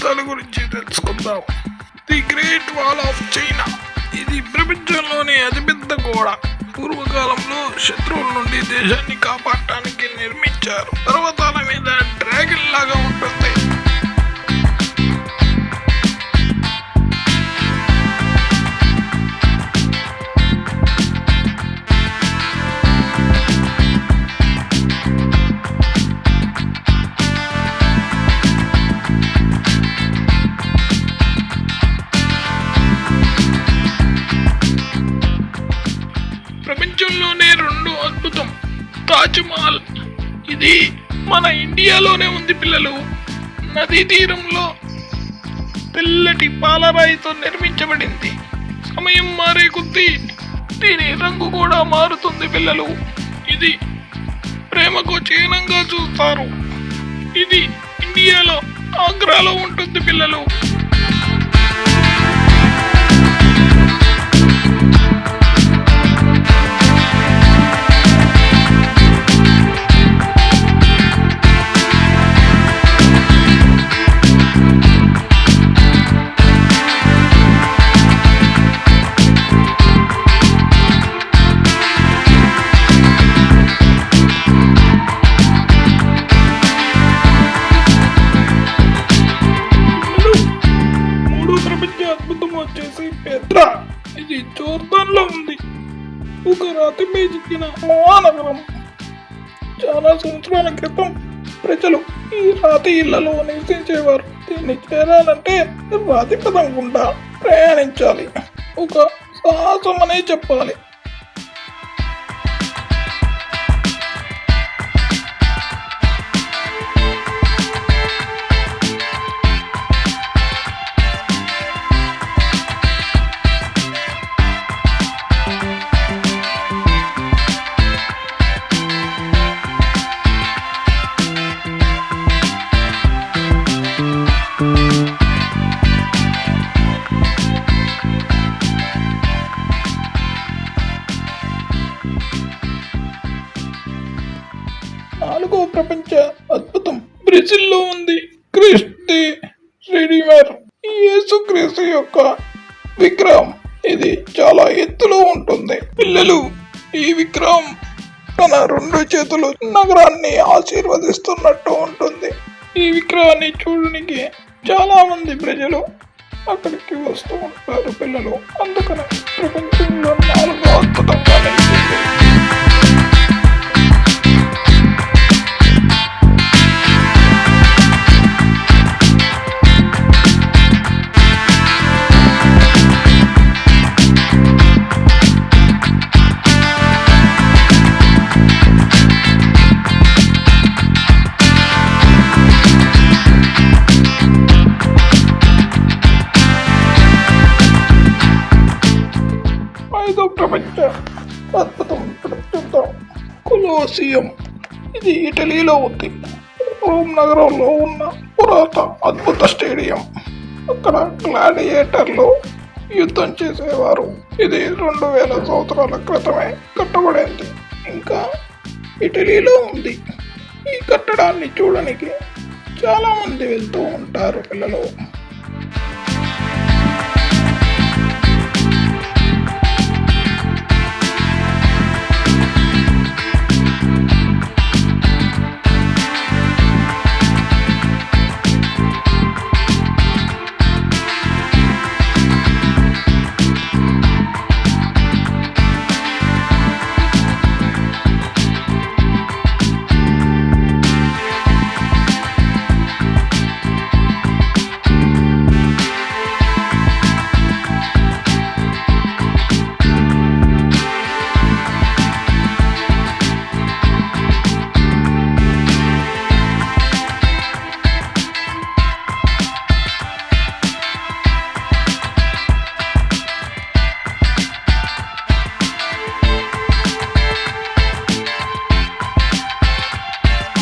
ప్రదేశాల గురించి తెలుసుకుందాం. The great wall of China. ఇది ప్రపంచంలోనే అతిపెద్ద గోడ. పూర్వకాలంలో శత్రువుల నుండి దేశాన్ని కాపాడటానికి నిర్మించారు. పర్వతాల మీద డ్రాగన్ లాగా ఉంటుంది. ప్రపంచంలోనే రెండు అద్భుతం. తాజ్ మహల్. ఇది మన ఇండియాలోనే ఉంది పిల్లలు. నదీ తీరంలో తెల్లటి పాలరాయితో నిర్మించబడింది. సమయం మారే కొద్దీ దీని రంగు కూడా మారుతుంది పిల్లలు. ఇది ప్రేమకు చిహ్నంగా చూస్తారు. ఇది ఇండియాలో ఆగ్రాలో ఉంటుంది పిల్లలు. అద్భుతం వచ్చేసి పెద్ర. ఇది జోర్దాన్ లో ఉంది. ఒక రాతిపై చిక్కిన మహానగరం. చాలా సంవత్సరాల క్రితం ప్రజలు ఈ రాతి ఇళ్లలో నివసించేవారు. దీన్ని చేరాలంటే రాతి పదం గుండా ప్రయాణించాలి. ఒక సాహసం అనే చెప్పాలి. నాలుగో ప్రపంచ అద్భుతం బ్రెజిల్లో ఉంది. క్రిస్టి రెడీమర్. ఈ యేసుక్రీస్తు యొక్క విగ్రహం. ఇది చాలా ఎత్తులో ఉంటుంది పిల్లలు. ఈ విగ్రహం తన రెండు చేతులు నగరాన్ని ఆశీర్వదిస్తున్నట్టు ఉంటుంది. ఈ విగ్రహాన్ని చూడడానికి చాలా మంది ప్రజలు అక్కడికి వస్తూ ఉంటారు పిల్లలు. అందుకని ప్రపంచంలో నాలుగో అద్భుతంగా నిలిచింది. ప్రపంచ అద్భుతం చూద్దాం. కొలోసియం. ఇది ఇటలీలో ఉంది. రోమ్ నగరంలో ఉన్న పురాతన అద్భుత స్టేడియం. అక్కడ గ్లాడియేటర్లు యుద్ధం చేసేవారు. ఇది 2000 సంవత్సరాల క్రితమే కట్టబడింది. ఇంకా ఇటలీలో ఉంది. ఈ కట్టడాన్ని చూడడానికి చాలా మంది వెళ్తూ ఉంటారు పిల్లలు.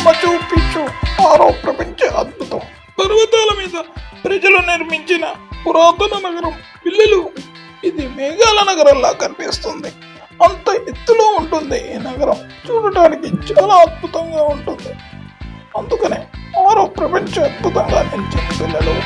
మచు పిచ్చు. ఆరో ప్రపంచ అద్భుతం. పర్వతాల మీద ప్రజలు నిర్మించిన పురాతన నగరం పిల్లలు. ఇది మేఘాల నగరంలా కనిపిస్తుంది. అంత ఎత్తులో ఉంటుంది ఈ నగరం. చూడటానికి చాలా అద్భుతంగా ఉంటుంది. అందుకనే ఆరో ప్రపంచ అద్భుతంగా నిలిచింది పిల్లలు.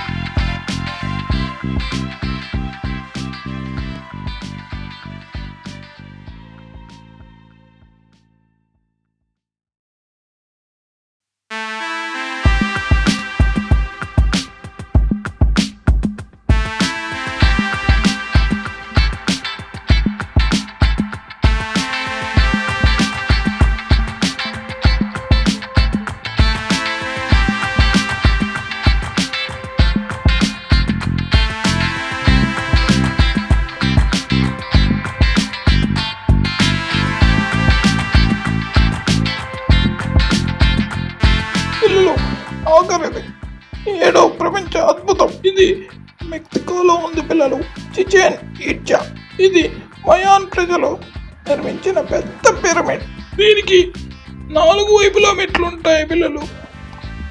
పిల్లలు, ఆఖరిది 7వ ప్రపంచ అద్భుతం. ఇది మెక్సికోలో ఉంది పిల్లలు. Chichen Itza. ఇది మయాన్ ప్రజలు నిర్మించిన పెద్ద పిరమిడ్. దీనికి 4 వైపులా మెట్లుంటాయి పిల్లలు.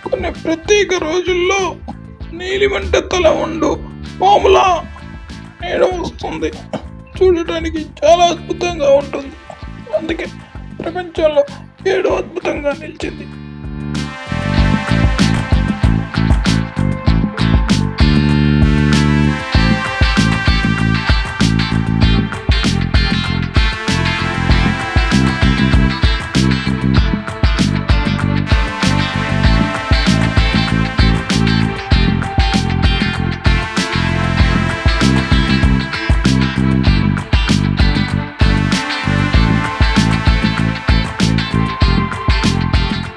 కొన్ని ప్రత్యేక రోజుల్లో నీలిమంట తల ఉండు పాములా నీడ వస్తుంది. చూడటానికి చాలా అద్భుతంగా ఉంటుంది. అందుకే ప్రపంచంలో 7 అద్భుతంగా నిలిచింది.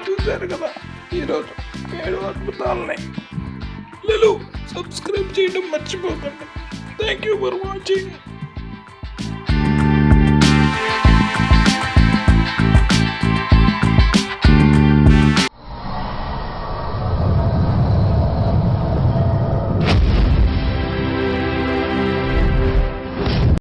చూశారు కదా ఈరోజు 7 అద్భుతాలని. పిల్లలు, సబ్స్క్రైబ్ చేయడం మర్చిపోకండి. Thank you for watching.